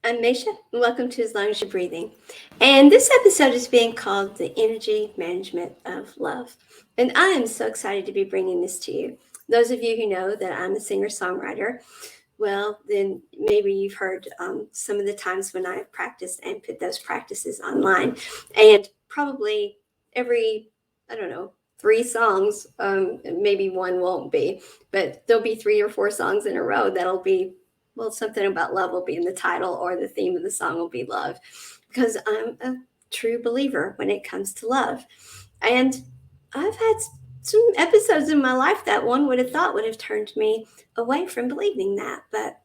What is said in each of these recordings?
I'm Maysha, and welcome to As Long as You're Breathing. And this episode is being called The Energy Management of Love. And I am so excited to be bringing this to you. Those of you who know that I'm a singer-songwriter, well, then maybe you've heard some of the times when I've practiced and put those practices online. And probably every, I don't know, 3 songs, maybe one won't be, but there'll be 3 or 4 songs in a row that'll be, well, something about love will be in the title, or the theme of the song will be love, because I'm a true believer when it comes to love. And I've had some episodes in my life that one would have thought would have turned me away from believing that, but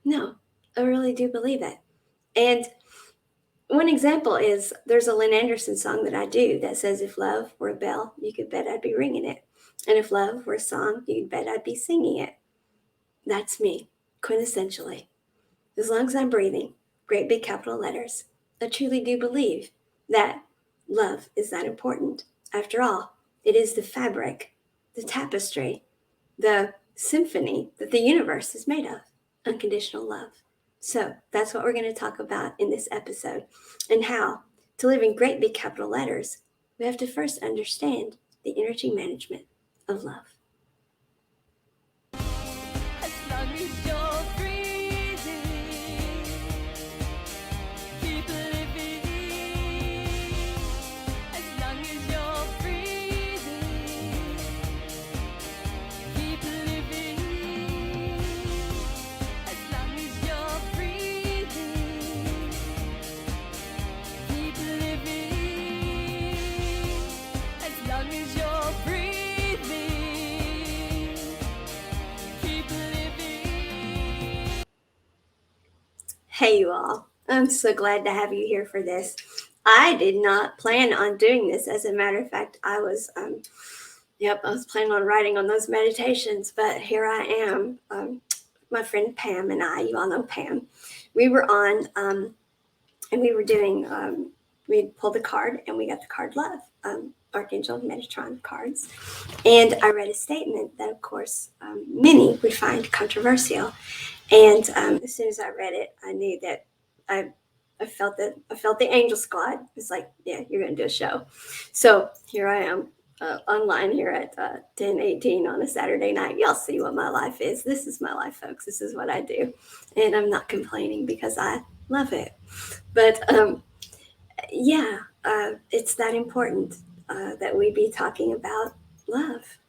no, I really do believe it. And one example is there's a Lynn Anderson song that I do that says, if love were a bell, you could bet I'd be ringing it. And if love were a song, you'd bet I'd be singing it. That's me, quintessentially. As long as I'm breathing, great big capital letters, I truly do believe that love is that important. After all, it is the fabric, the tapestry, the symphony that the universe is made of, unconditional love. So that's what we're going to talk about in this episode, and how to live in great big capital letters, we have to first understand the energy management of love. As long as you're breathing, keep living. As long as you're breathing, keep living. As long as you're breathing, keep living. As long as you're breathing, keep living. Hey, you all. I'm so glad to have you here for this. I did not plan on doing this. As a matter of fact, I was planning on writing on those meditations, but here I am. My friend Pam and I, you all know Pam, we were on, and we were doing, we pulled the card and we got the card love, Archangel Metatron cards. And I read a statement that, of course, many would find controversial. And as soon as I read it, I knew that I felt the angel squad. It's like, yeah, you're going to do a show. So here I am online here at 10:18 on a Saturday night. Y'all see what my life is. This is my life, folks. This is what I do. And I'm not complaining because I love it. But it's that important that we be talking about love.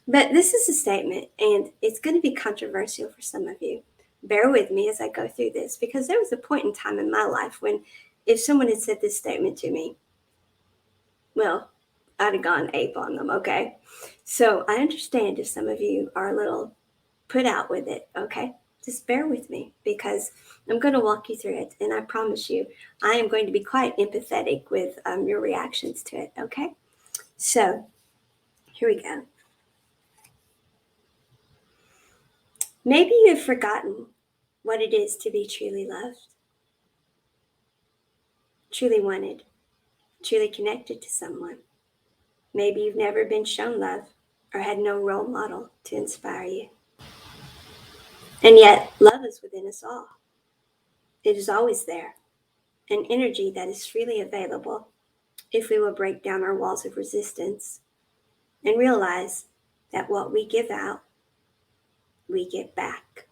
But this is a statement, and it's going to be controversial for some of you. Bear with me as I go through this, because there was a point in time in my life when, if someone had said this statement to me, well, I'd have gone ape on them, okay? So I understand if some of you are a little put out with it, okay? Just bear with me, because I'm going to walk you through it, and I promise you, I am going to be quite empathetic with your reactions to it, okay? So here we go. Maybe you have forgotten what it is to be truly loved, truly wanted, truly connected to someone. Maybe you've never been shown love or had no role model to inspire you. And yet, love is within us all. It is always there, an energy that is freely available if we will break down our walls of resistance and realize that what we give out, we get back.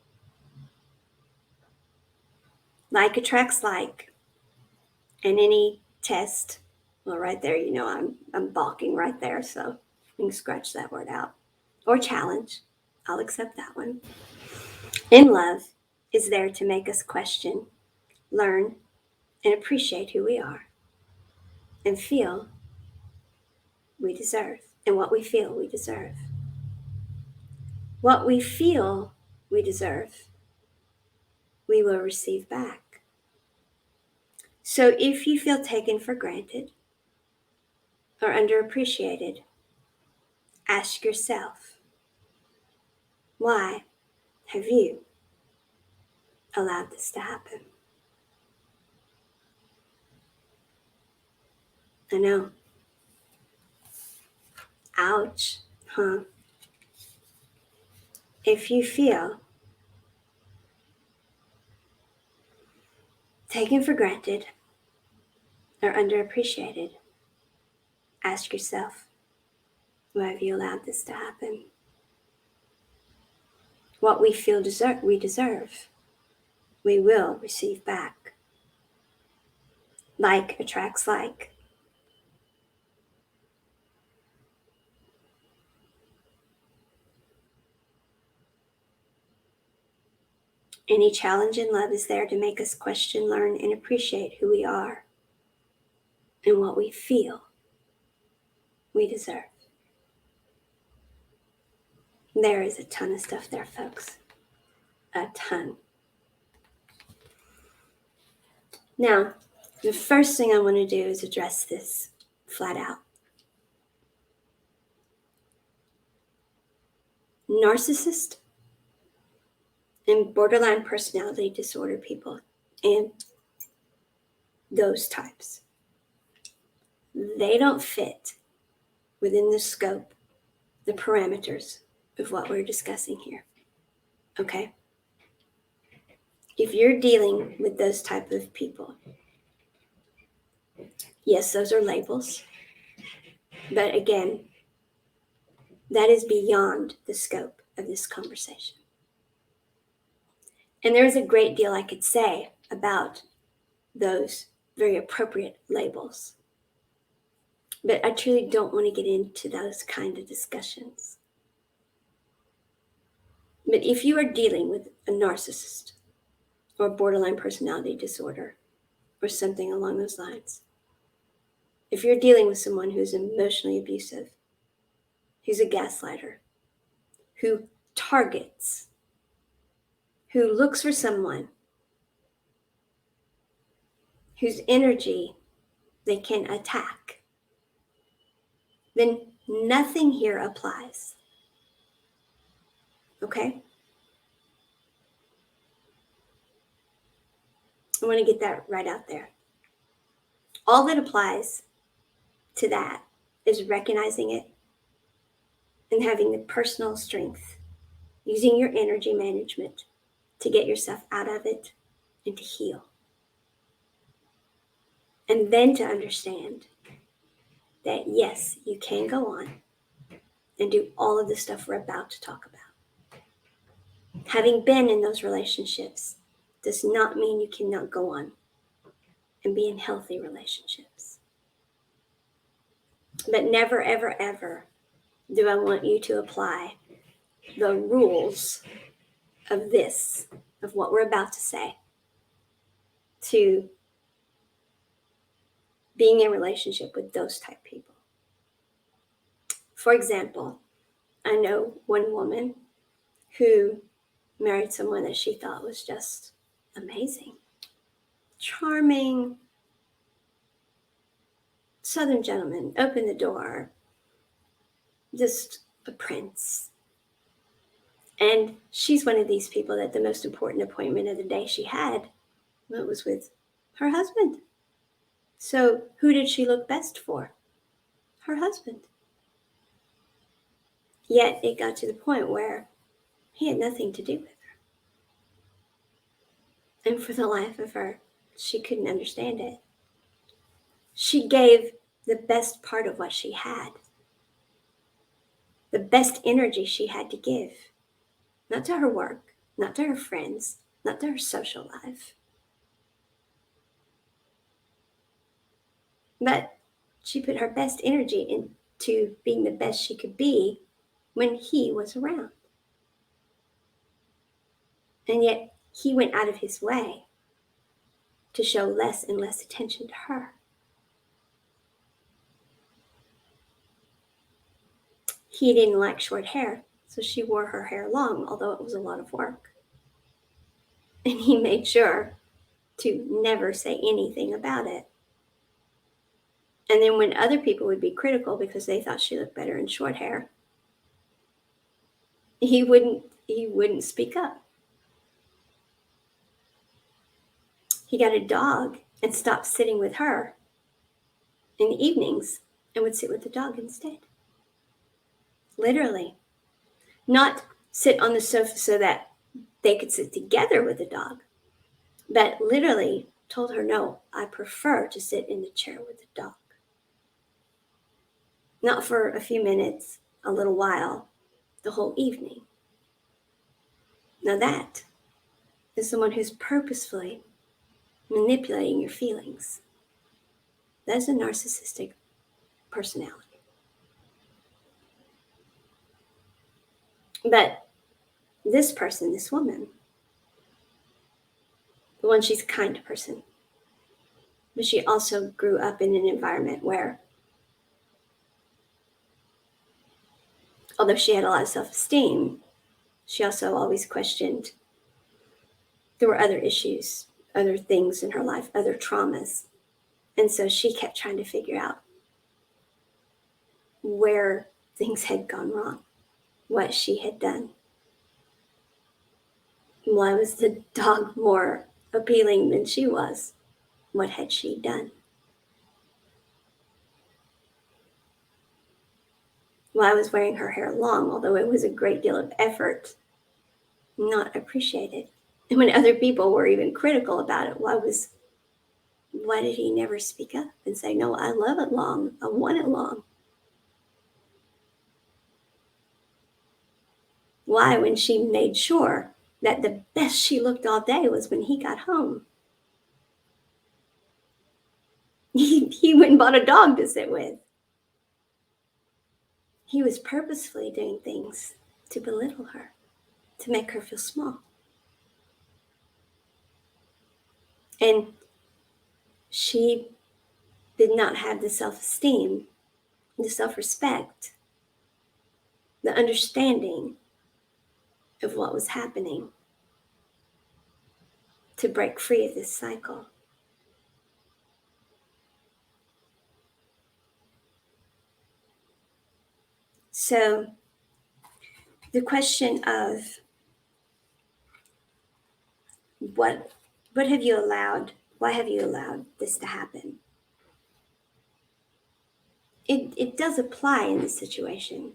Like attracts like, and any test, well, right there, you know, I'm balking right there, so you can scratch that word out. Or challenge, I'll accept that one. In love is there to make us question, learn, and appreciate who we are, and feel we deserve, and what we feel we deserve. What we feel we deserve, we will receive back. So if you feel taken for granted or underappreciated, ask yourself, why have you allowed this to happen? I know. Ouch, huh? If you feel taken for granted or underappreciated? Ask yourself, why have you allowed this to happen? What we feel we deserve, we will receive back. Like attracts like. Any challenge in love is there to make us question, learn, and appreciate who we are and what we feel we deserve. There is a ton of stuff there, folks. A ton. Now, the first thing I want to do is address this flat out. Narcissist and borderline personality disorder people and those types, they don't fit within the scope, the parameters of what we're discussing here. Okay? If you're dealing with those type of people, yes, those are labels. But again, that is beyond the scope of this conversation. And there's a great deal I could say about those very appropriate labels. But I truly don't want to get into those kind of discussions. But if you are dealing with a narcissist or borderline personality disorder or something along those lines, if you're dealing with someone who's emotionally abusive, who's a gaslighter, who targets, who looks for someone whose energy they can attack, then nothing here applies. Okay? I want to get that right out there. All that applies to that is recognizing it and having the personal strength, using your energy management to get yourself out of it and to heal. And then to understand that, yes, you can go on and do all of the stuff we're about to talk about. Having been in those relationships does not mean you cannot go on and be in healthy relationships. But never, ever, ever do I want you to apply the rules of this, of what we're about to say, to being in a relationship with those type people. For example, I know one woman who married someone that she thought was just amazing, charming, Southern gentleman, opened the door, just a prince. And she's one of these people that the most important appointment of the day she had was with her husband. So who did she look best for? Her husband. Yet it got to the point where he had nothing to do with her. And for the life of her, she couldn't understand it. She gave the best part of what she had, the best energy she had to give, not to her work, not to her friends, not to her social life. But she put her best energy into being the best she could be when he was around. And yet he went out of his way to show less and less attention to her. He didn't like short hair, so she wore her hair long, although it was a lot of work. And he made sure to never say anything about it. And then when other people would be critical because they thought she looked better in short hair, he wouldn't speak up. He got a dog and stopped sitting with her in the evenings and would sit with the dog instead. Literally. Not sit on the sofa so that they could sit together with the dog, but literally told her, no, I prefer to sit in the chair with the dog. Not for a few minutes, a little while, the whole evening. Now that is someone who's purposefully manipulating your feelings. That's a narcissistic personality. But this person, this woman, the one, she's a kind person, but she also grew up in an environment where, although she had a lot of self-esteem, she also always questioned. There were other issues, other things in her life, other traumas. And so she kept trying to figure out where things had gone wrong, what she had done. Why was the dog more appealing than she was? What had she done? Why was wearing her hair long, although it was a great deal of effort, not appreciated? And when other people were even critical about it, why did he never speak up and say, no, I love it long, I want it long? Why, when she made sure that the best she looked all day was when he got home, he went and bought a dog to sit with? He was purposefully doing things to belittle her, to make her feel small. And she did not have the self-esteem, the self-respect, the understanding of what was happening to break free of this cycle. So the question of what have you allowed? Why have you allowed this to happen? It does apply in this situation.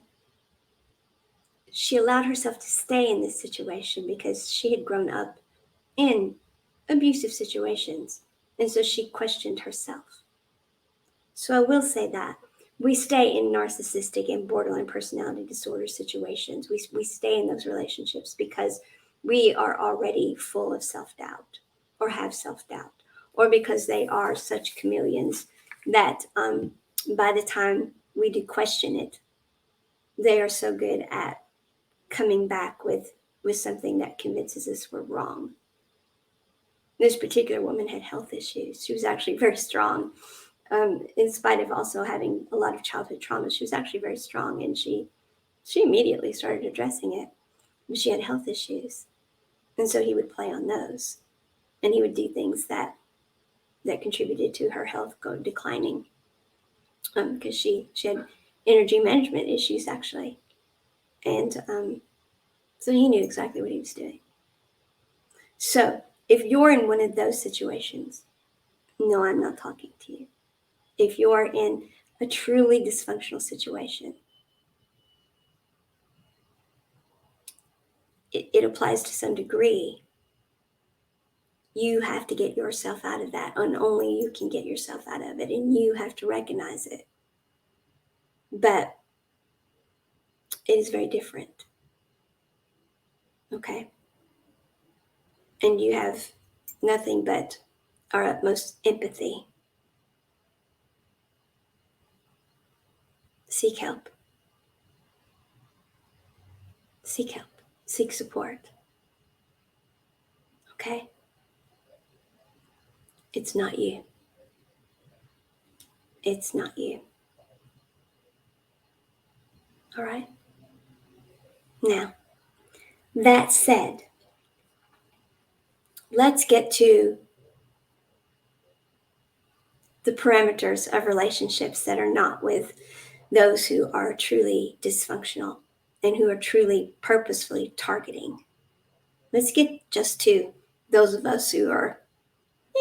She allowed herself to stay in this situation because she had grown up in abusive situations. And so she questioned herself. So I will say that we stay in narcissistic and borderline personality disorder situations. We stay in those relationships because we are already full of self-doubt or have self-doubt, or because they are such chameleons that by the time we do question it, they are so good at coming back with something that convinces us we're wrong. This particular woman had health issues. She was actually very strong. In spite of also having a lot of childhood trauma, she was actually very strong, and she immediately started addressing it. But she had health issues, and so he would play on those, and he would do things that contributed to her health declining, because she had energy management issues actually, and so he knew exactly what he was doing. So if you're in one of those situations, no, I'm not talking to you. If you're in a truly dysfunctional situation, it applies to some degree. You have to get yourself out of that, and only you can get yourself out of it, and you have to recognize it. But it is very different. Okay? And you have nothing but our utmost empathy. Seek help. Seek help. Seek support. Okay? It's not you. It's not you. All right? Now, that said, let's get to the parameters of relationships that are not with those who are truly dysfunctional and who are truly purposefully targeting. Let's get just to those of us who are,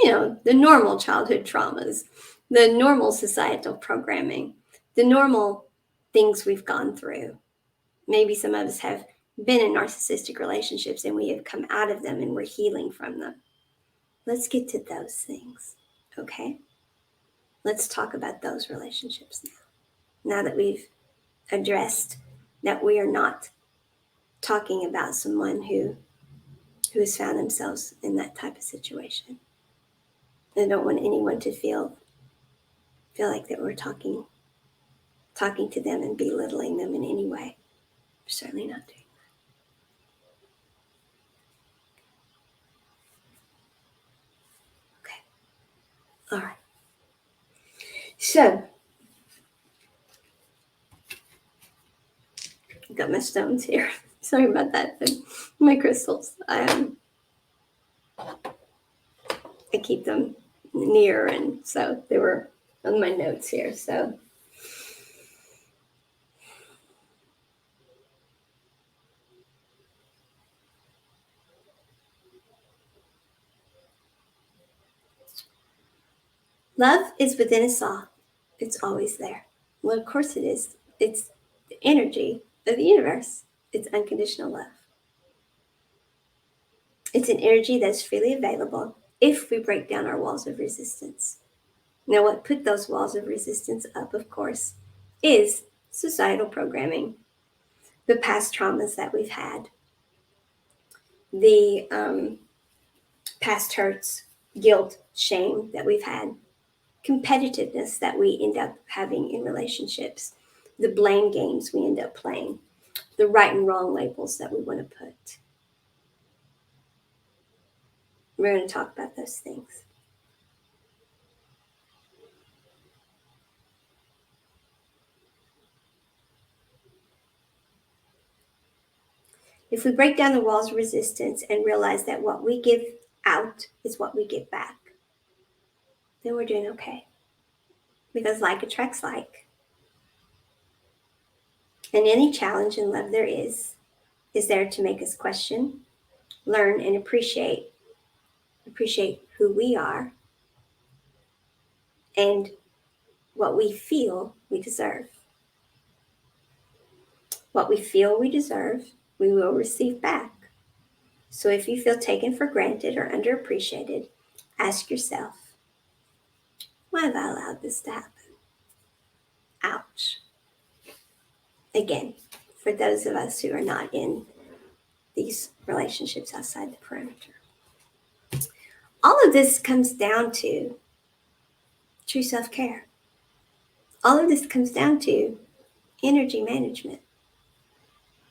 the normal childhood traumas, the normal societal programming, the normal things we've gone through. Maybe some of us have been in narcissistic relationships and we have come out of them and we're healing from them. Let's get to those things, okay? Let's talk about those relationships now. Now that we've addressed that we are not talking about someone who has found themselves in that type of situation. I don't want anyone to feel like that we're talking to them and belittling them in any way. We're certainly not doing that. Okay. All right. So, I've got my stones here. Sorry about that. My crystals. I keep them near, and so they were on my notes here. So, love is within us all. It's always there. Well, of course it is. It's the energy of the universe. It's unconditional love. It's an energy that's freely available if we break down our walls of resistance. Now, what put those walls of resistance up, of course, is societal programming, the past traumas that we've had, the past hurts, guilt, shame that we've had, competitiveness that we end up having in relationships, the blame games we end up playing, the right and wrong labels that we want to put. We're going to talk about those things. If we break down the walls of resistance and realize that what we give out is what we get back, then we're doing okay. Because like attracts like. And any challenge in love there is there to make us question, learn, and appreciate who we are and what we feel we deserve. What we feel we deserve, we will receive back. So if you feel taken for granted or underappreciated, ask yourself, why have I allowed this to happen? Ouch. Again, for those of us who are not in these relationships outside the perimeter. All of this comes down to true self-care. All of this comes down to energy management.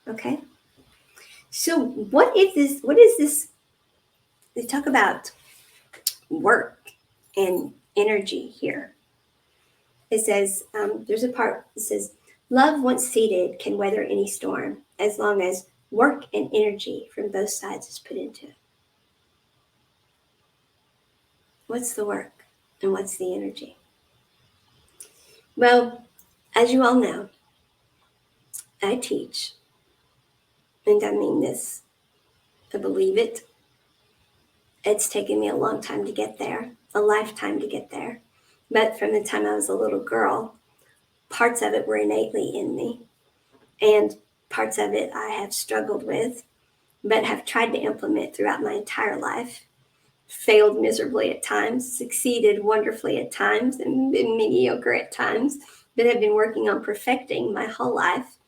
Okay? So what is this? They talk about work and energy here. It says, there's a part that says, love once seated can weather any storm as long as work and energy from both sides is put into it. What's the work and what's the energy? Well, as you all know, I teach, and I mean this, I believe it. It's taken me a long time to get there, a lifetime to get there. But from the time I was a little girl, parts of it were innately in me, and parts of it I have struggled with, but have tried to implement throughout my entire life. Failed miserably at times, succeeded wonderfully at times, and been mediocre at times, but have been working on perfecting my whole life.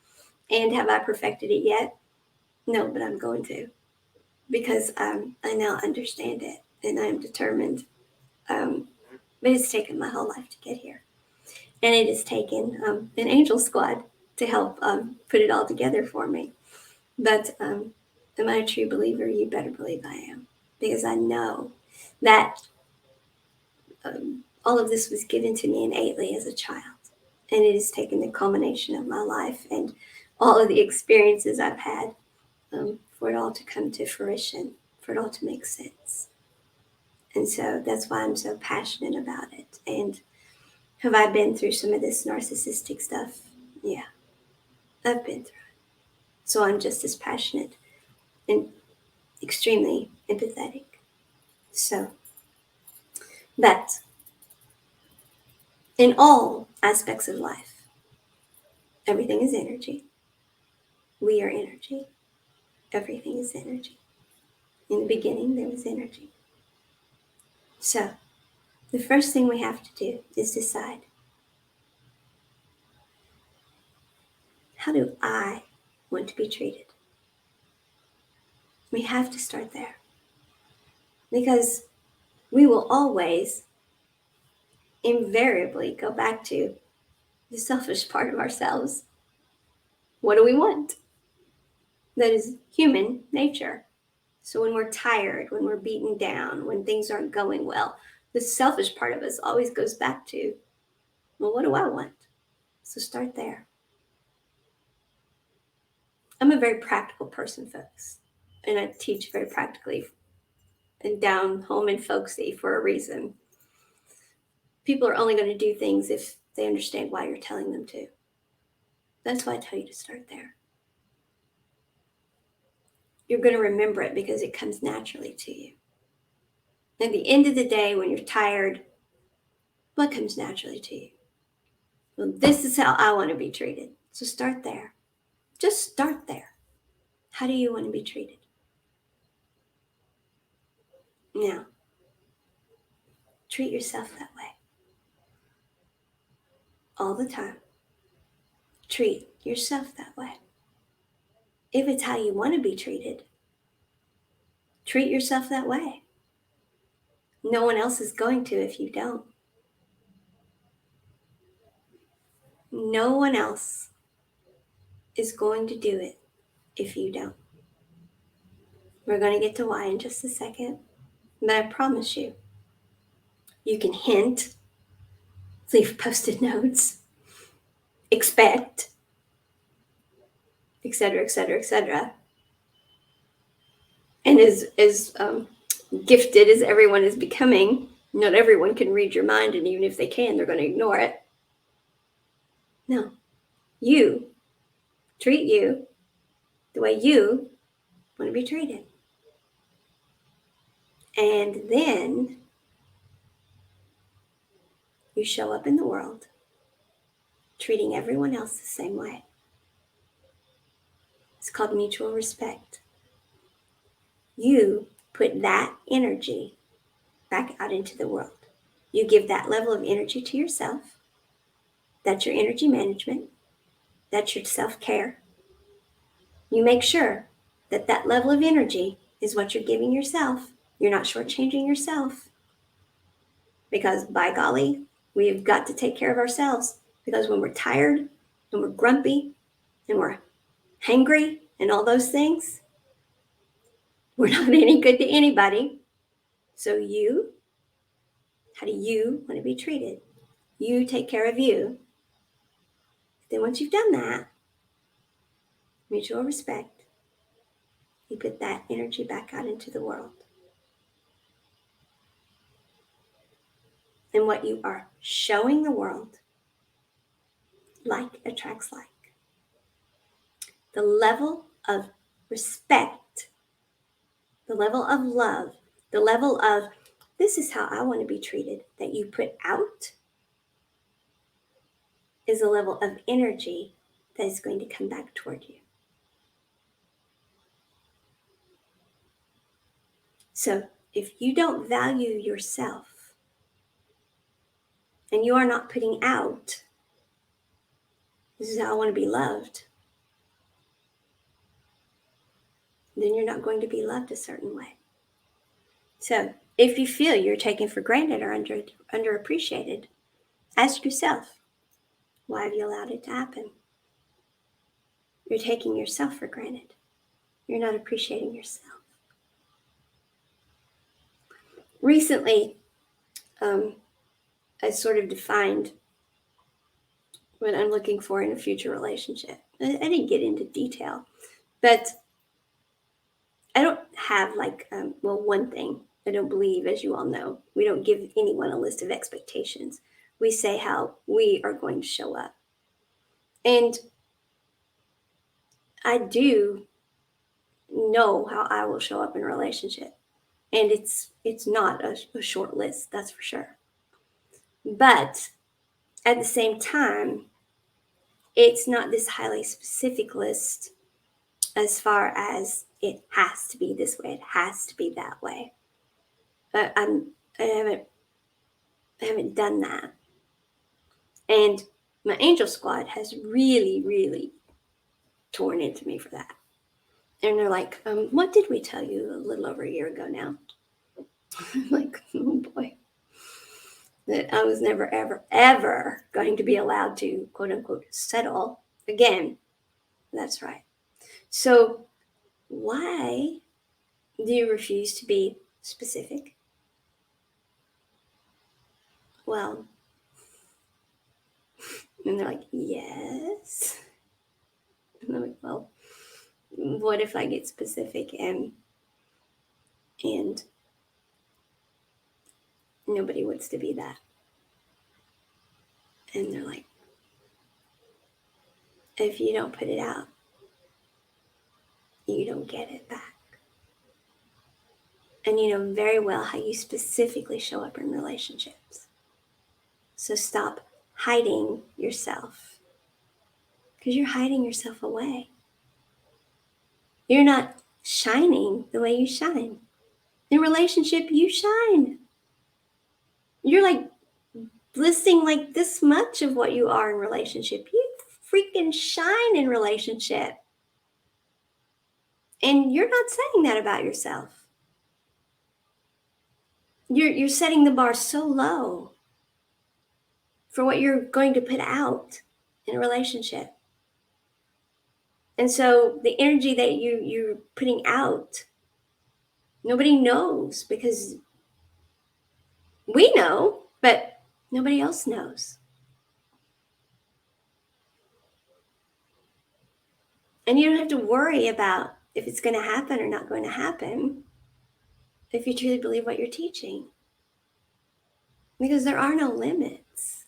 And have I perfected it yet? No, but I'm going to, because I now understand it, and I'm determined. But it's taken my whole life to get here. And it has taken an angel squad to help put it all together for me. But am I a true believer? You better believe I am. Because I know that all of this was given to me innately as a child. And it has taken the culmination of my life and all of the experiences I've had for it all to come to fruition, for it all to make sense. And so that's why I'm so passionate about it. And have I been through some of this narcissistic stuff? Yeah, I've been through it. So I'm just as passionate and extremely empathetic. So, but in all aspects of life, everything is energy. We are energy. Everything is energy. In the beginning, there was energy. So, the first thing we have to do is decide, how do I want to be treated? We have to start there. Because we will always invariably go back to the selfish part of ourselves. What do we want? That is human nature. So when we're tired, when we're beaten down, when things aren't going well, the selfish part of us always goes back to, well, what do I want? So start there. I'm a very practical person, folks, and I teach very practically and down home and folksy for a reason. People are only going to do things if they understand why you're telling them to. That's why I tell you to start there. You're going to remember it because it comes naturally to you. At the end of the day, when you're tired, what comes naturally to you? Well, this is how I want to be treated. So start there. Just start there. How do you want to be treated? Now, treat yourself that way. All the time. Treat yourself that way. If it's how you want to be treated, treat yourself that way. No one else is going to if you don't. No one else is going to do it if you don't. We're going to get to why in just a second, but I promise you, you can hint, leave post-it notes, expect, etc., etc., etc. And as gifted as everyone is becoming, not everyone can read your mind, and even if they can, they're going to ignore it. No, you treat you the way you want to be treated. And then you show up in the world treating everyone else the same way. It's called mutual respect. You put that energy back out into the world. You give that level of energy to yourself. That's your energy management. That's your self-care. You make sure that that level of energy is what you're giving yourself. You're not shortchanging yourself. Because by golly, we've got to take care of ourselves. Because when we're tired and we're grumpy and we're hangry and all those things, we're not any good to anybody. So how do you want to be treated? You take care of you. Then once you've done that, mutual respect, you put that energy back out into the world. And what you are showing the world, like attracts like. The level of respect, the level of love, the level of, this is how I want to be treated, that you put out is a level of energy that is going to come back toward you. So if you don't value yourself and you are not putting out, this is how I want to be loved, then you're not going to be loved a certain way. So if you feel you're taken for granted or underappreciated, ask yourself, why have you allowed it to happen? You're taking yourself for granted. You're not appreciating yourself. Recently, I sort of defined what I'm looking for in a future relationship. I didn't get into detail, but I don't have one thing. I don't believe, as you all know, we don't give anyone a list of expectations. We say how we are going to show up. And I do know how I will show up in a relationship. And it's not a short list, that's for sure. But at the same time, it's not this highly specific list as far as it has to be this way, it has to be that way. I haven't done that. And my angel squad has really, really torn into me for that. And they're like, what did we tell you a little over a year ago now? I'm like, oh boy. That I was never, ever, ever going to be allowed to, quote unquote, settle again. That's right. So, why do you refuse to be specific? Well, and they're like, yes. And I'm like, well, what if I get specific and nobody wants to be that? And they're like, if you don't put it out, you don't get it back. And you know very well how you specifically show up in relationships. So stop hiding yourself, because you're hiding yourself away. You're not shining the way you shine. In relationship, you shine. You're like listing like this much of what you are in relationship. You freaking shine in relationship. And you're not saying that about yourself. You're setting the bar so low for what you're going to put out in a relationship. And so the energy that you're putting out, nobody knows, because we know, but nobody else knows. And you don't have to worry about if it's going to happen or not going to happen if you truly believe what you're teaching. Because there are no limits.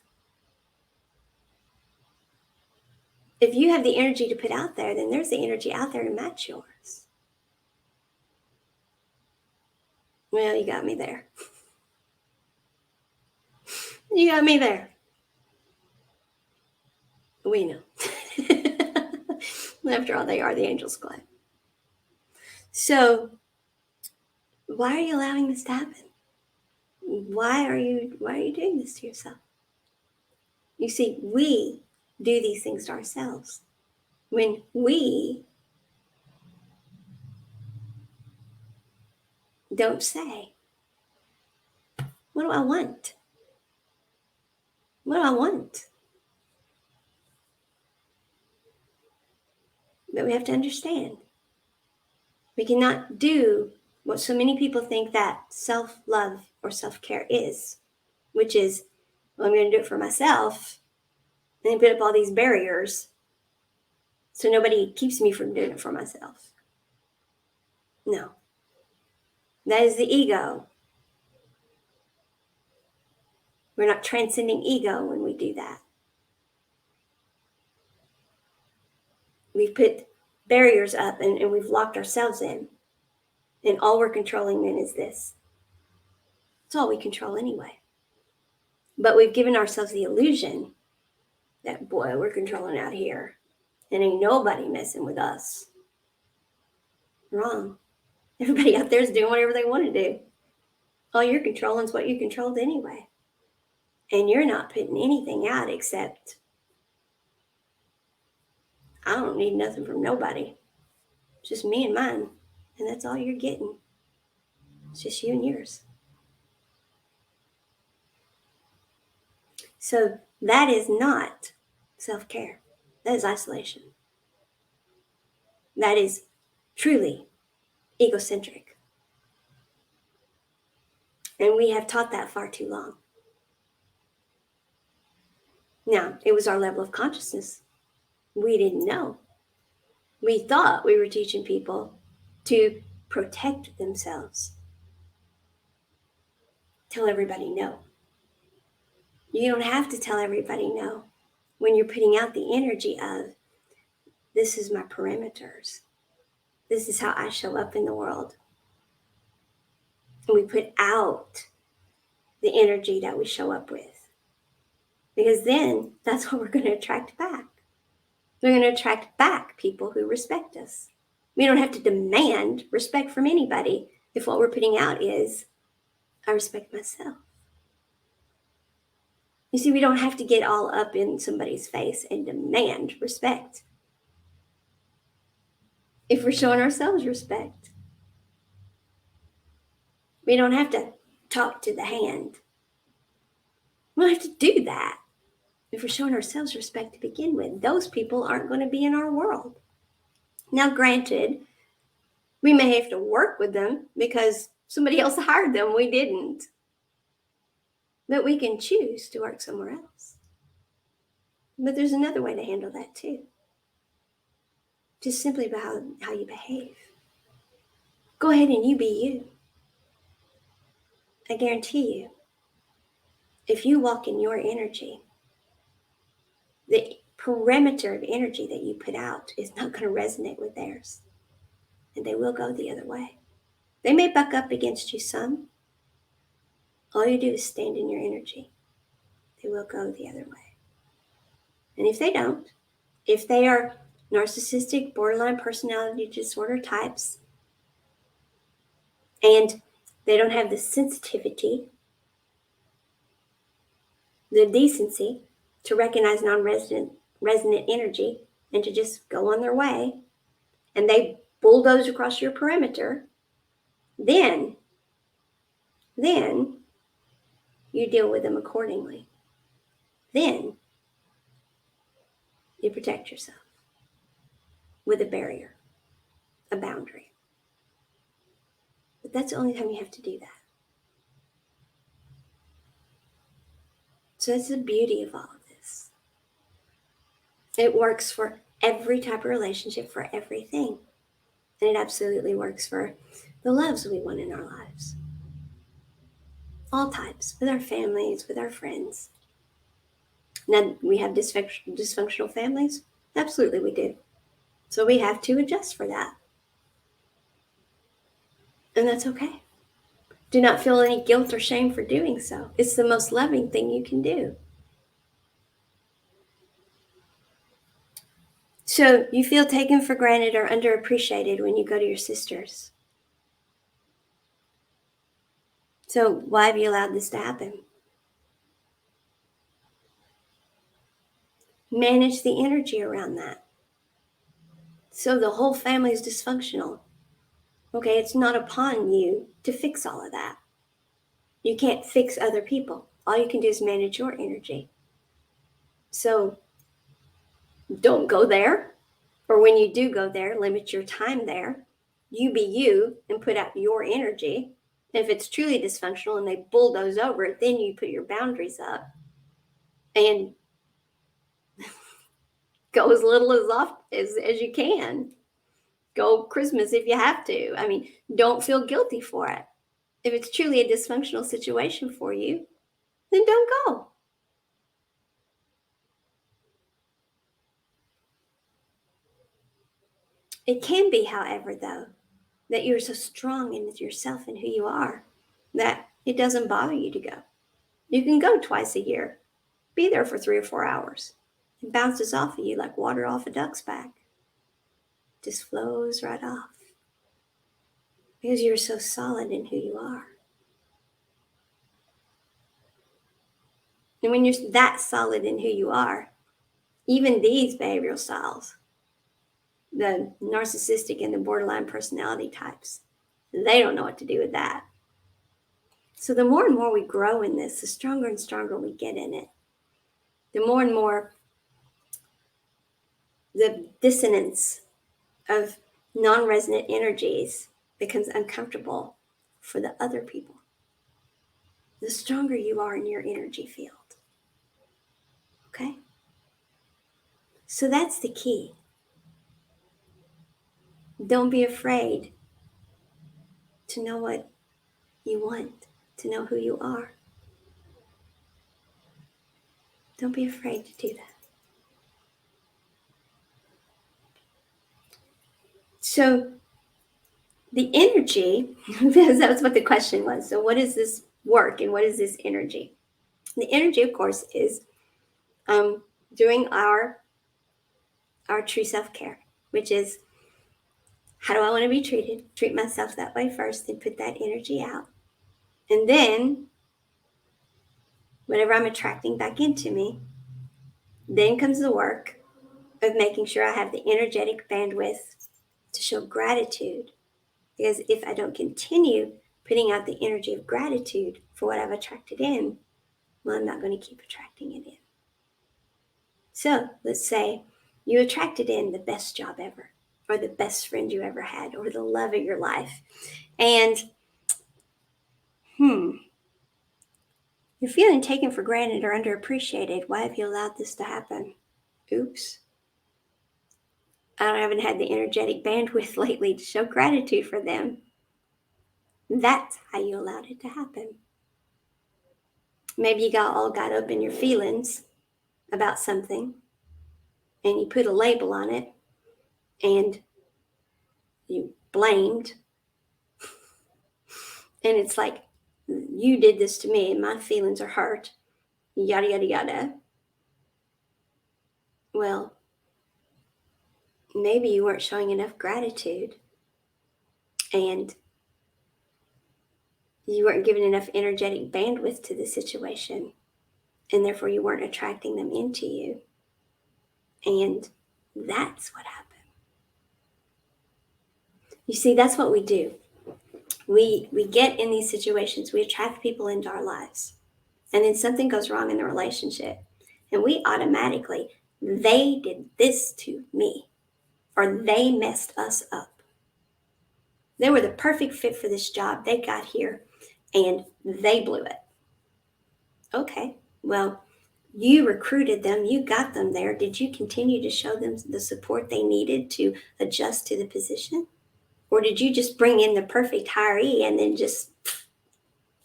If you have the energy to put out there, then there's the energy out there to match yours. Well, you got me there. You got me there. We know. After all, they are the angel squad. So, why are you allowing this to happen? Why are you doing this to yourself? You see, we do these things to ourselves. When we don't say, what do I want? What do I want? But we have to understand, we cannot do what so many people think that self-love or self-care is, which is, well, I'm going to do it for myself, and then put up all these barriers so nobody keeps me from doing it for myself. No. That is the ego. We're not transcending ego when we do that. We've put barriers up and we've locked ourselves in. And all we're controlling then is this. It's all we control anyway. But we've given ourselves the illusion that, boy, we're controlling out here. And ain't nobody messing with us. Wrong. Everybody out there is doing whatever they want to do. All you're controlling is what you controlled anyway. And you're not putting anything out except, I don't need nothing from nobody. It's just me and mine. And that's all you're getting. It's just you and yours. So that is not self-care. That is isolation. That is truly egocentric. And we have taught that far too long. Now, it was our level of consciousness. We didn't know. We thought we were teaching people to protect themselves. Tell everybody no. You don't have to tell everybody no when you're putting out the energy of, this is my perimeters. This is how I show up in the world. And we put out the energy that we show up with. Because then that's what we're going to attract back. We're going to attract back people who respect us. We don't have to demand respect from anybody if what we're putting out is, I respect myself. You see, we don't have to get all up in somebody's face and demand respect. If we're showing ourselves respect, we don't have to talk to the hand. We don't have to do that. If we're showing ourselves respect to begin with, those people aren't going to be in our world. Now, granted, we may have to work with them because somebody else hired them, we didn't. But we can choose to work somewhere else. But there's another way to handle that too. Just simply about how you behave. Go ahead and you be you. I guarantee you, if you walk in your energy, the perimeter of energy that you put out is not going to resonate with theirs. And they will go the other way. They may buck up against you some. All you do is stand in your energy. They will go the other way. And if they don't, if they are narcissistic, borderline personality disorder types, and they don't have the sensitivity, the decency to recognize resonant energy and to just go on their way, and they bulldoze across your perimeter, then you deal with them accordingly. Then you protect yourself with a barrier, a boundary. But that's the only time you have to do that. So that's the beauty of all of this. It works for every type of relationship, for everything. And it absolutely works for the loves we want in our lives. All types, with our families, with our friends. Now, we have dysfunctional families? Absolutely we do. So we have to adjust for that. And that's okay. Do not feel any guilt or shame for doing so. It's the most loving thing you can do. So you feel taken for granted or underappreciated when you go to your sisters. So why have you allowed this to happen? Manage the energy around that. So the whole family is dysfunctional. Okay, it's not upon you to fix all of that. You can't fix other people. All you can do is manage your energy. So don't go there. Or when you do go there, limit your time there. You be you and put out your energy. And if it's truly dysfunctional and they bulldoze over it, then you put your boundaries up and go as little as you can. Go Christmas if you have to. I mean, don't feel guilty for it. If it's truly a dysfunctional situation for you, then don't go. It can be, however, though, that you're so strong in yourself and who you are that it doesn't bother you to go. You can go twice a year, be there for 3 or 4 hours. It bounces off of you like water off a duck's back. Just flows right off because you're so solid in who you are. And when you're that solid in who you are, even these behavioral styles, the narcissistic and the borderline personality types, they don't know what to do with that. So the more and more we grow in this, the stronger and stronger we get in it. The more and more the dissonance of non-resonant energies becomes uncomfortable for the other people. The stronger you are in your energy field. Okay? So that's the key. Don't be afraid to know what you want, to know who you are. Don't be afraid to do that. So the energy, that was what the question was. So what is this work and what is this energy? The energy, of course, is doing our true self-care, which is how do I want to be treated? Treat myself that way first, then put that energy out. And then whatever I'm attracting back into me, then comes the work of making sure I have the energetic bandwidth to show gratitude. Because if I don't continue putting out the energy of gratitude for what I've attracted in, well, I'm not going to keep attracting it in. So let's say you attracted in the best job ever, or the best friend you ever had, or the love of your life. And you're feeling taken for granted or underappreciated. Why have you allowed this to happen? Oops. I haven't had the energetic bandwidth lately to show gratitude for them. That's how you allowed it to happen. Maybe you got up in your feelings about something and you put a label on it and you blamed. And it's like, you did this to me and my feelings are hurt, yada, yada, yada. Well, maybe you weren't showing enough gratitude and you weren't giving enough energetic bandwidth to the situation, and therefore you weren't attracting them into you. And that's what happened. You see, that's what we do. We get in these situations, we attract people into our lives, and then something goes wrong in the relationship, and we automatically, they did this to me, or they messed us up. They were the perfect fit for this job. They got here and they blew it. Okay, well, you recruited them, you got them there. Did you continue to show them the support they needed to adjust to the position? Or did you just bring in the perfect hiree and then just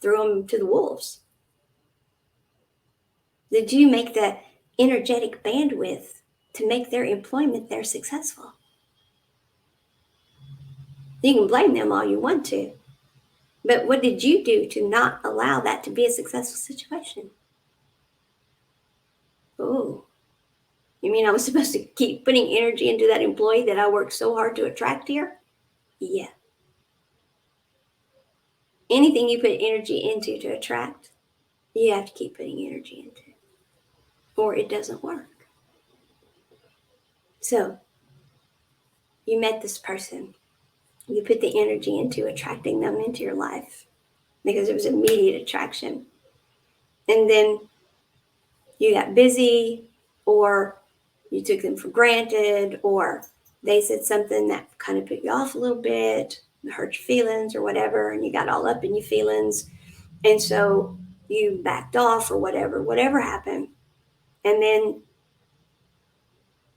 throw them to the wolves? Did you make the energetic bandwidth to make their employment there successful? You can blame them all you want to, but what did you do to not allow that to be a successful situation? Oh, you mean I was supposed to keep putting energy into that employee that I worked so hard to attract here? Yeah. Anything you put energy into to attract, you have to keep putting energy into, or it doesn't work. So, you met this person. You put the energy into attracting them into your life because it was immediate attraction. And then you got busy, or you took them for granted, or they said something that kind of put you off a little bit, hurt your feelings or whatever, and you got all up in your feelings. And so you backed off or whatever happened. And then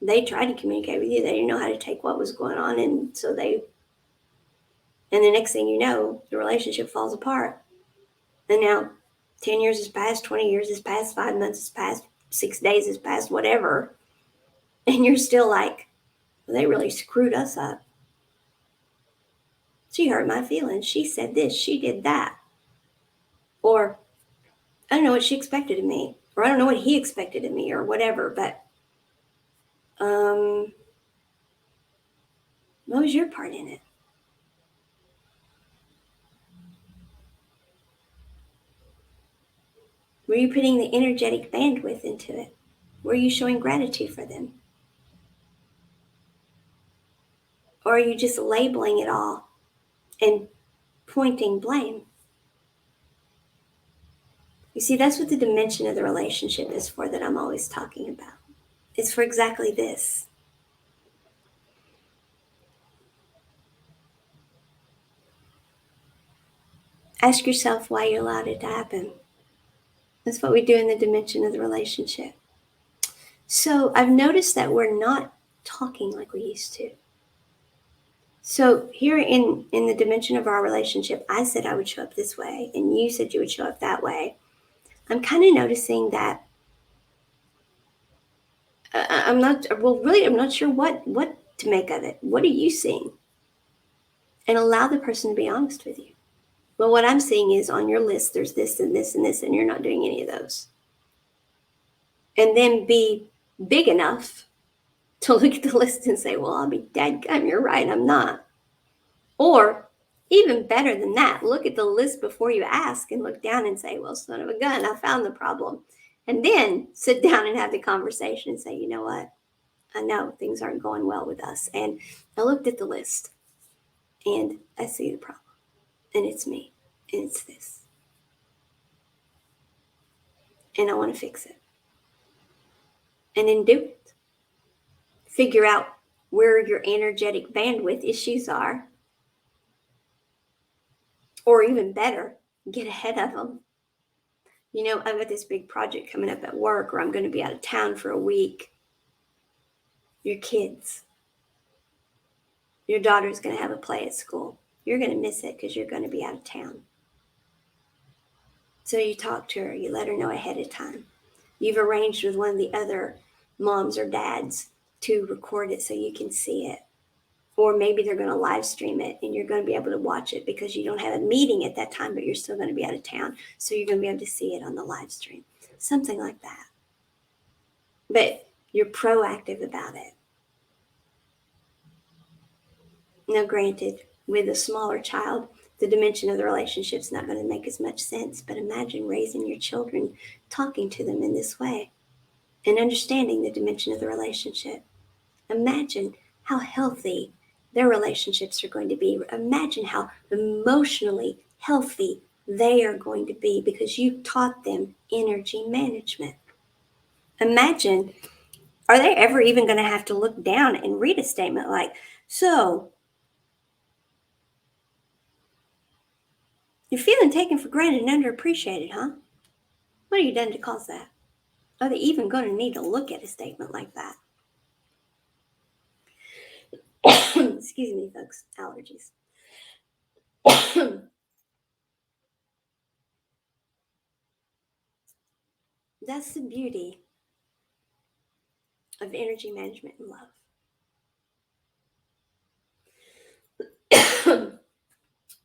they tried to communicate with you. They didn't know how to take what was going on. And the next thing you know, the relationship falls apart. And now 10 years has passed, 20 years has passed, 5 months has passed, 6 days has passed, whatever. And you're still like, well, they really screwed us up. She hurt my feelings. She said this, she did that. Or I don't know what she expected of me, or I don't know what he expected of me, or whatever. But what was your part in it? Were you putting the energetic bandwidth into it? Were you showing gratitude for them? Or are you just labeling it all and pointing blame? You see, that's what the dimension of the relationship is for that I'm always talking about. It's for exactly this. Ask yourself why you allowed it to happen. That's what we do in the dimension of the relationship. So I've noticed that we're not talking like we used to. So here in the dimension of our relationship, I said I would show up this way, and you said you would show up that way. I'm kind of noticing that I'm not sure what to make of it. What are you seeing? And allow the person to be honest with you. Well, what I'm seeing is on your list, there's this and this and this, and you're not doing any of those. And then be big enough to look at the list and say, well, I'll be dadgum, you're right, I'm not. Or Even better than that, look at the list before you ask and look down and say, well, son of a gun, I found the problem. And then sit down and have the conversation and say, you know what? I know things aren't going well with us. And I looked at the list and I see the problem. And it's me. And it's this. And I want to fix it. And then do it. Figure out where your energetic bandwidth issues are. Or even better, get ahead of them. You know, I've got this big project coming up at work, or I'm going to be out of town for a week. Your kids, your daughter's going to have a play at school. You're going to miss it because you're going to be out of town. So you talk to her, you let her know ahead of time. You've arranged with one of the other moms or dads to record it so you can see it. Or maybe they're going to live stream it and you're going to be able to watch it because you don't have a meeting at that time, but you're still going to be out of town. So you're going to be able to see it on the live stream. Something like that. But you're proactive about it. Now, granted, with a smaller child, the dimension of the relationship is not going to make as much sense. But imagine raising your children, talking to them in this way, and understanding the dimension of the relationship. Imagine how healthy their relationships are going to be. Imagine how emotionally healthy they are going to be because you taught them energy management. Imagine, are they ever even going to have to look down and read a statement like, so, you're feeling taken for granted and underappreciated, huh? What have you done to cause that? Are they even going to need to look at a statement like that? Excuse me, folks, allergies. That's the beauty of energy management and love.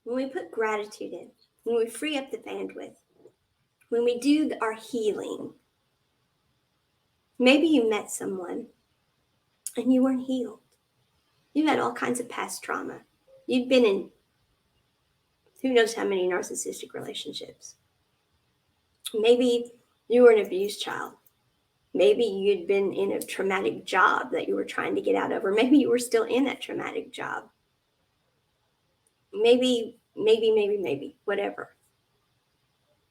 When we put gratitude in, when we free up the bandwidth, when we do our healing, maybe you met someone and you weren't healed. You've had all kinds of past trauma. You've been in who knows how many narcissistic relationships. Maybe you were an abused child. Maybe you'd been in a traumatic job that you were trying to get out of, or maybe you were still in that traumatic job. Maybe, whatever.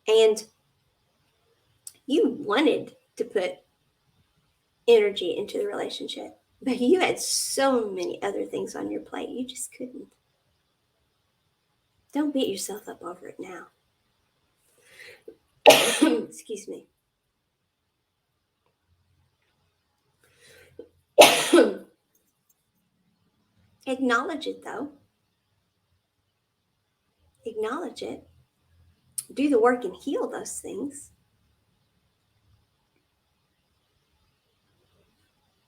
And you wanted to put energy into the relationship, but you had so many other things on your plate, you just couldn't. Don't beat yourself up over it now. Excuse me. Acknowledge it, though. Acknowledge it. Do the work and heal those things.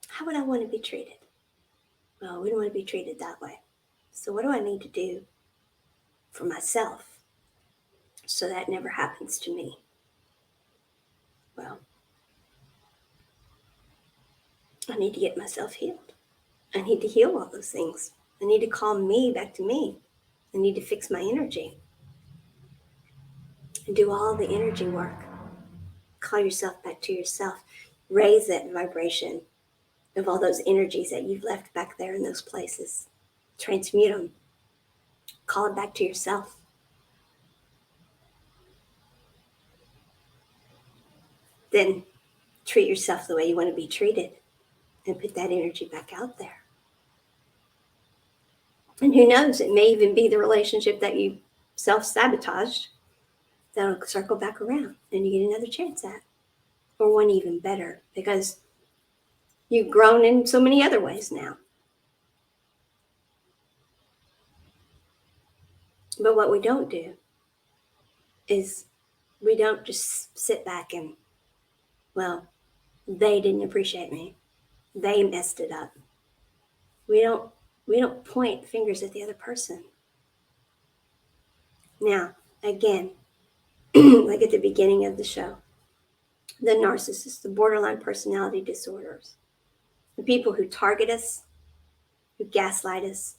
How would I want to be treated? Well, we don't want to be treated that way. So what do I need to do for myself so that never happens to me? Well, I need to get myself healed. I need to heal all those things. I need to calm me back to me. I need to fix my energy. And do all the energy work. Call yourself back to yourself. Raise that vibration of all those energies that you've left back there in those places. Transmute them. Call it back to yourself. Then treat yourself the way you want to be treated and put that energy back out there. And who knows, it may even be the relationship that you self-sabotaged that'll circle back around and you get another chance at. Or one even better, because you've grown in so many other ways now. But what we don't do is we don't just sit back and, well, they didn't appreciate me. They messed it up. We don't point fingers at the other person. Now, again, like at the beginning of the show, the narcissists, the borderline personality disorders, the people who target us, who gaslight us,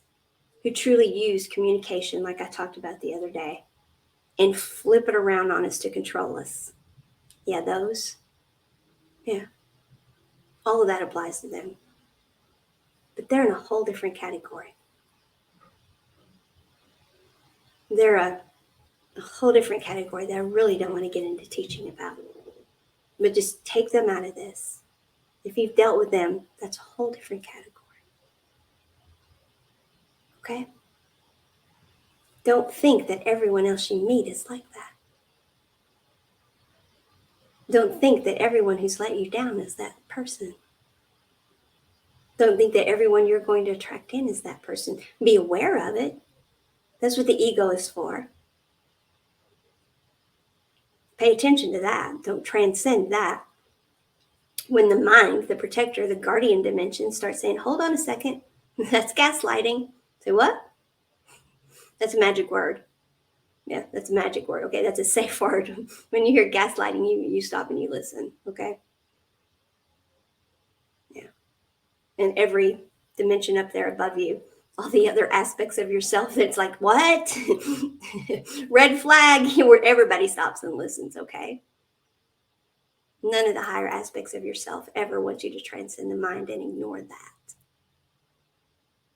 who truly use communication like I talked about the other day and flip it around on us to control us. Yeah, those. Yeah, all of that applies to them. But they're in a whole different category. They're a whole different category that I really don't want to get into teaching about. But just take them out of this. If you've dealt with them, that's a whole different category. Okay? Don't think that everyone else you meet is like that. Don't think that everyone who's let you down is that person. Don't think that everyone you're going to attract in is that person. Be aware of it. That's what the ego is for. Pay attention to that. Don't transcend that. When the mind, the protector, the guardian dimension starts saying, hold on a second, that's gaslighting. Say, what? That's a magic word. Yeah, that's a magic word. Okay, that's a safe word. When you hear gaslighting, you stop and you listen. Okay? Yeah. And every dimension up there above you, all the other aspects of yourself that's like, what? Red flag, where everybody stops and listens, okay? None of the higher aspects of yourself ever want you to transcend the mind and ignore that.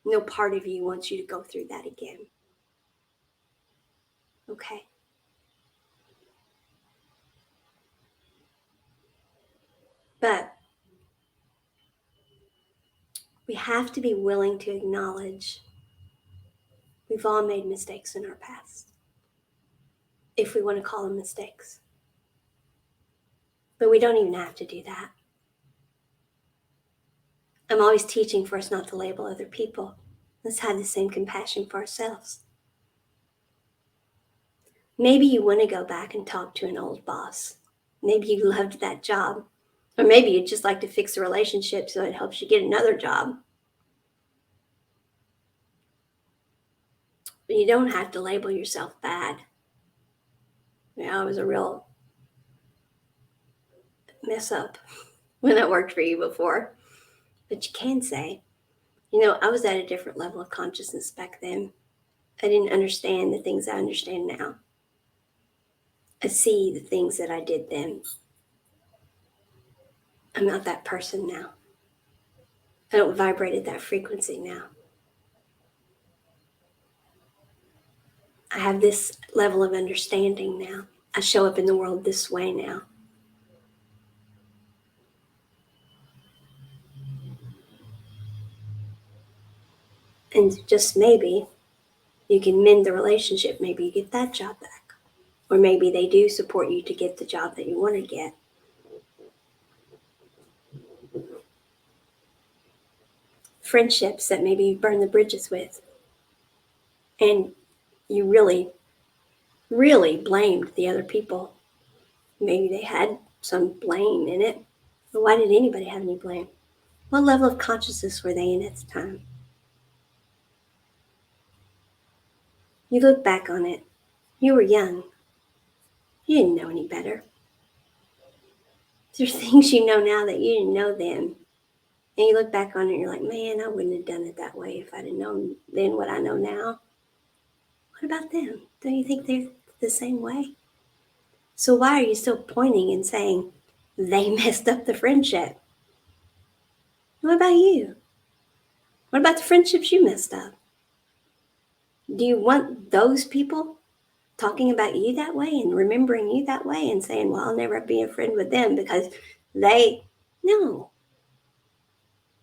No part of you wants you to go through that again. Okay? But we have to be willing to acknowledge we've all made mistakes in our past, if we want to call them mistakes. But we don't even have to do that. I'm always teaching for us not to label other people. Let's have the same compassion for ourselves. Maybe you want to go back and talk to an old boss. Maybe you loved that job. Or maybe you'd just like to fix a relationship so it helps you get another job. But you don't have to label yourself bad. I was a real mess up when I worked for you before. But you can say, I was at a different level of consciousness back then. I didn't understand the things I understand now. I see the things that I did then. I'm not that person now. I don't vibrate at that frequency now. I have this level of understanding now. I show up in the world this way now. And just maybe you can mend the relationship. Maybe you get that job back. Or maybe they do support you to get the job that you want to get. Friendships that maybe you burn the bridges with. And you really, really blamed the other people. Maybe they had some blame in it. But why did anybody have any blame? What level of consciousness were they in at the time? You look back on it. You were young. You didn't know any better. There's things you know now that you didn't know then. And you look back on it and you're like, man, I wouldn't have done it that way if I'd have known then what I know now. What about them? Don't you think they're the same way? So why are you still pointing and saying they messed up the friendship? What about you? What about the friendships you messed up? Do you want those people talking about you that way and remembering you that way and saying, well, I'll never be a friend with them because no.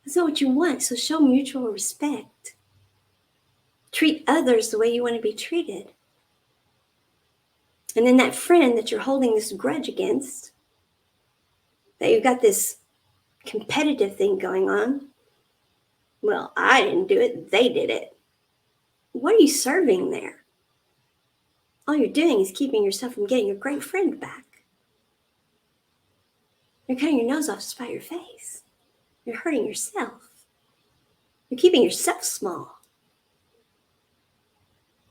That's not what you want. So show mutual respect. Treat others the way you want to be treated. And then that friend that you're holding this grudge against, that you've got this competitive thing going on, well, I didn't do it, they did it. What are you serving there? All you're doing is keeping yourself from getting your great friend back. You're cutting your nose off to spite your face. You're hurting yourself. You're keeping yourself small.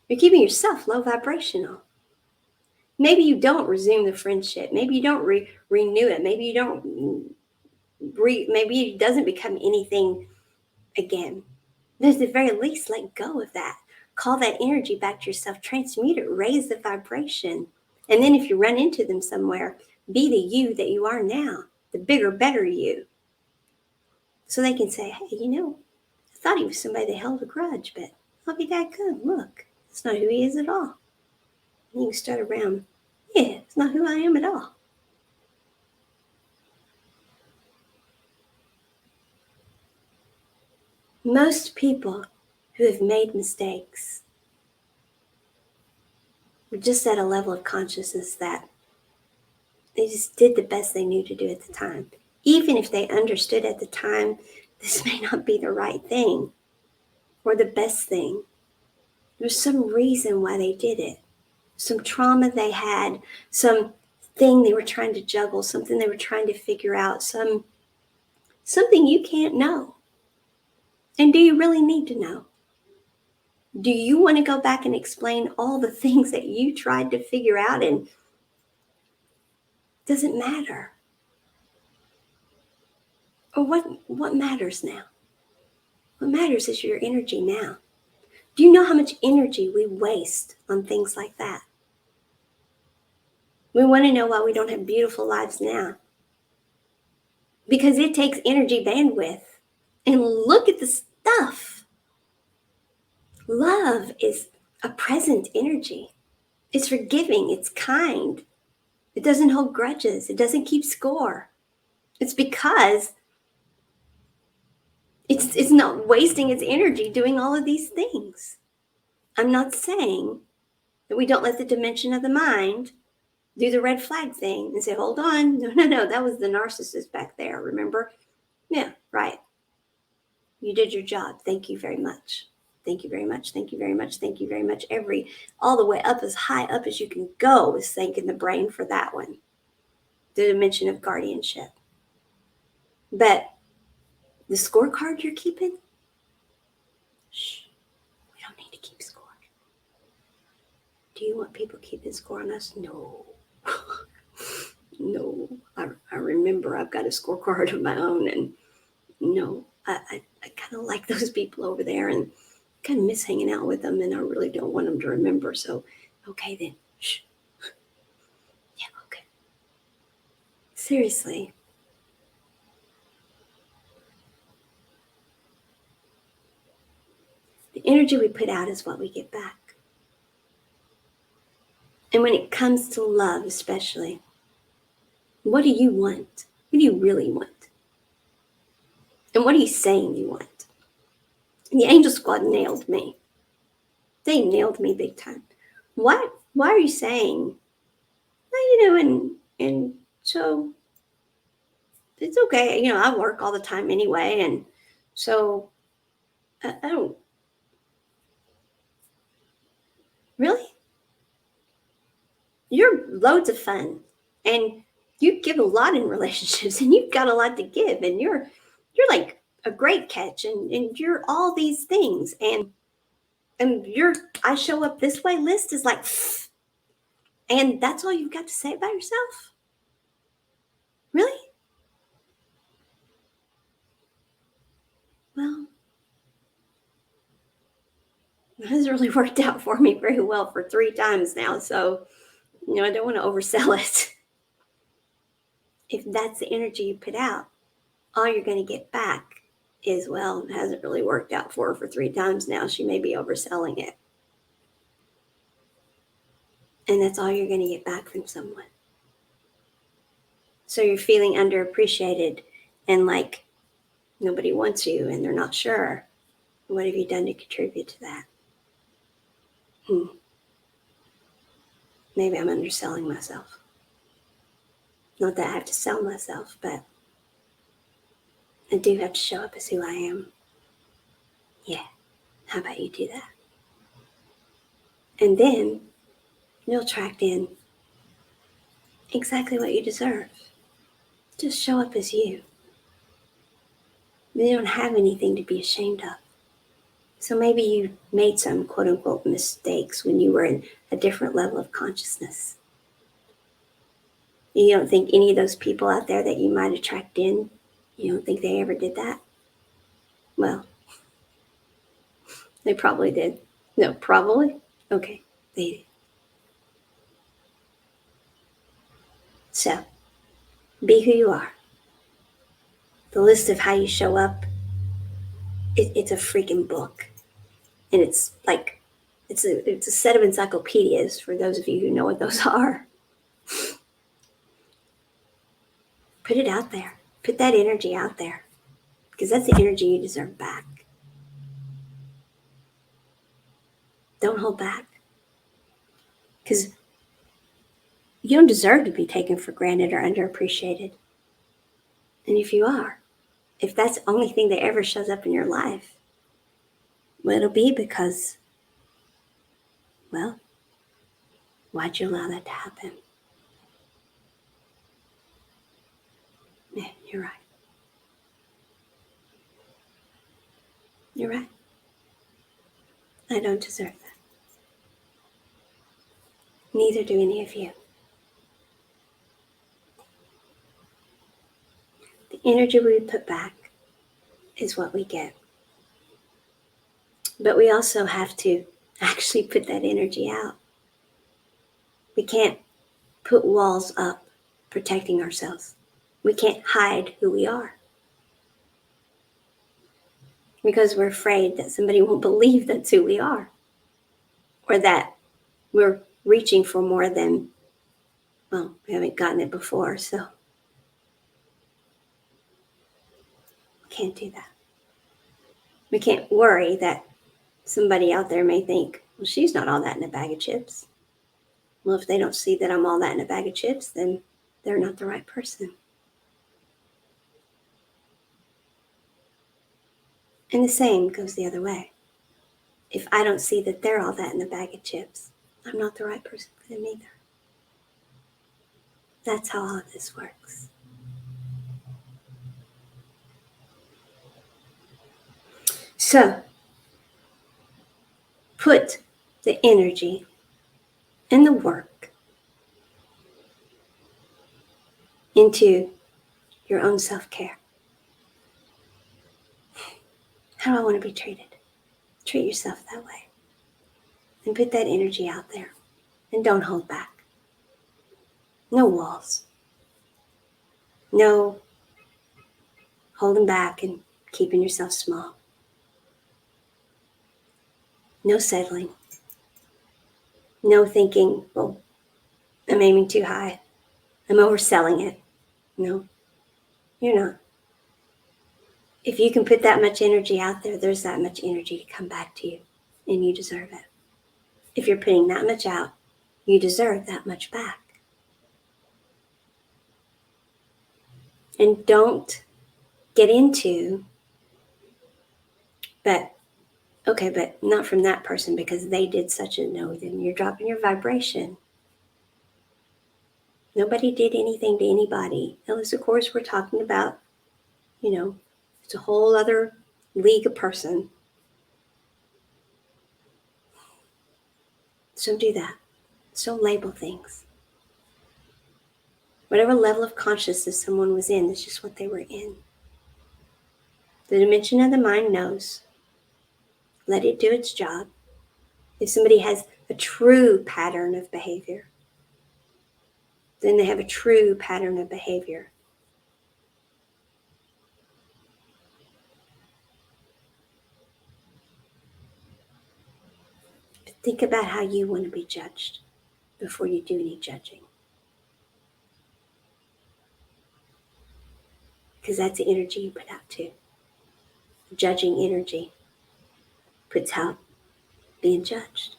You're keeping yourself low vibrational. Maybe you don't resume the friendship. Maybe you don't renew it. Maybe you don't. Maybe it doesn't become anything again. But at the very least, let go of that. call that energy back to yourself, transmute it, raise the vibration. And then if you run into them somewhere, be the you that you are now, the bigger, better you. So they can say, hey, I thought he was somebody that held a grudge, but I'll be that good. Look, that's not who he is at all. And you can start around, yeah, it's not who I am at all. Most people who have made mistakes were just at a level of consciousness that they just did the best they knew to do at the time. Even if they understood at the time, this may not be the right thing or the best thing. There's some reason why they did it. Some trauma they had, some thing they were trying to juggle, something they were trying to figure out, something you can't know. And do you really need to know? Do you want to go back and explain all the things that you tried to figure out and doesn't matter? Or what matters now? What matters is your energy now. Do you know how much energy we waste on things like that? We want to know why we don't have beautiful lives now. Because it takes energy bandwidth. And look at the stuff. Love is a present energy. It's forgiving. It's kind. It doesn't hold grudges. It doesn't keep score. It's because it's not wasting its energy doing all of these things. I'm not saying that we don't let the dimension of the mind do the red flag thing and say, hold on. No, that was the narcissist back there, remember? Yeah, right. You did your job. Thank you very much. Thank you very much. Thank you very much. Thank you very much. All the way up, as high up as you can go, is thanking the brain for that one. The dimension of guardianship. But the scorecard you're keeping, shh, we don't need to keep score. Do you want people keeping score on us? No. No. I remember I've got a scorecard of my own, and no, I kind of like those people over there and kind of miss hanging out with them, and I really don't want them to remember. So, okay then. Shh. Yeah, okay. Seriously. The energy we put out is what we get back. And when it comes to love, especially, what do you want? What do you really want? And what are you saying you want? And the Angel Squad nailed me. They nailed me big time. Why are you saying, well, and so it's okay. I work all the time anyway. And so I don't really, you're loads of fun and you give a lot in relationships and you've got a lot to give and you're like a great catch and you're all these things and your I show up this way list is like, and that's all you've got to say about yourself? Really? Well, it hasn't really worked out for me very well for 3 times now. So, I don't want to oversell it. If that's the energy you put out, all you're going to get back is, well, it hasn't really worked out for her for 3 times now. She may be overselling it. And that's all you're going to get back from someone. So you're feeling underappreciated and like nobody wants you and they're not sure. What have you done to contribute to that? Maybe I'm underselling myself. Not that I have to sell myself, but I do have to show up as who I am. Yeah, how about you do that? And then you'll attract in exactly what you deserve. Just show up as you. You don't have anything to be ashamed of. So maybe you made some quote unquote mistakes when you were in a different level of consciousness. You don't think any of those people out there that you might attract in, you don't think they ever did that? Well, they probably did. No, probably. Okay, they did. So, be who you are. The list of how you show up, it's a freaking book. And it's like, it's a set of encyclopedias for those of you who know what those are. Put it out there. Put that energy out there. Because that's the energy you deserve back. Don't hold back. Because you don't deserve to be taken for granted or underappreciated. And if you are, if that's the only thing that ever shows up in your life, well, it'll be because, well, why'd you allow that to happen? Yeah, you're right. You're right. I don't deserve that. Neither do any of you. The energy we put back is what we get. But we also have to actually put that energy out. We can't put walls up protecting ourselves. We can't hide who we are because we're afraid that somebody won't believe that's who we are, or that we're reaching for more than, well, we haven't gotten it before, so we can't do that. We can't worry that somebody out there may think, well, she's not all that in a bag of chips. Well, if they don't see that I'm all that in a bag of chips, then they're not the right person. And the same goes the other way. If I don't see that they're all that in a bag of chips, I'm not the right person for them either. That's how all of this works. So, put the energy and the work into your own self-care. How do I want to be treated? Treat yourself that way. And put that energy out there. And don't hold back. No walls. No holding back and keeping yourself small. No settling. No thinking, well, I'm aiming too high. I'm overselling it. No, you're not. If you can put that much energy out there, there's that much energy to come back to you, and you deserve it. If you're putting that much out, you deserve that much back. And don't get into, but not from that person because they did such a no, then you're dropping your vibration. Nobody did anything to anybody. Unless, of course, we're talking about, it's a whole other league of person. So do that. So label things. Whatever level of consciousness someone was in, that's just what they were in. The dimension of the mind knows. Let it do its job. If somebody has a true pattern of behavior, then they have a true pattern of behavior. But think about how you want to be judged before you do any judging. Because that's the energy you put out too. Judging energy puts out being judged.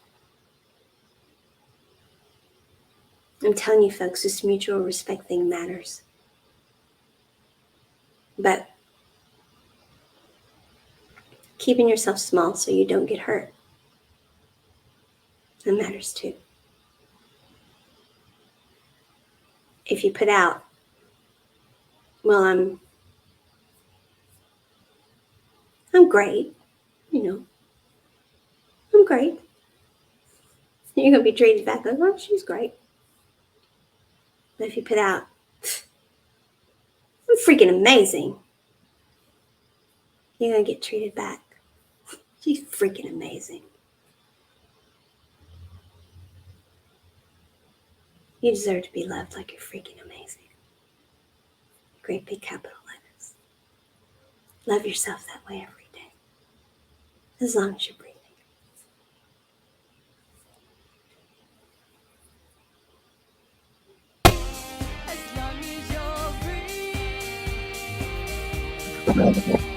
I'm telling you, folks, this mutual respect thing matters. But keeping yourself small so you don't get hurt, that matters too. If you put out, well, I'm great, I'm great. You're going to be treated back like, well, she's great. But if you put out, I'm freaking amazing, you're going to get treated back. She's freaking amazing. You deserve to be loved like you're freaking amazing. Great big capital letters. Love yourself that way every day, as long as you're breathing. As long as you're breathing.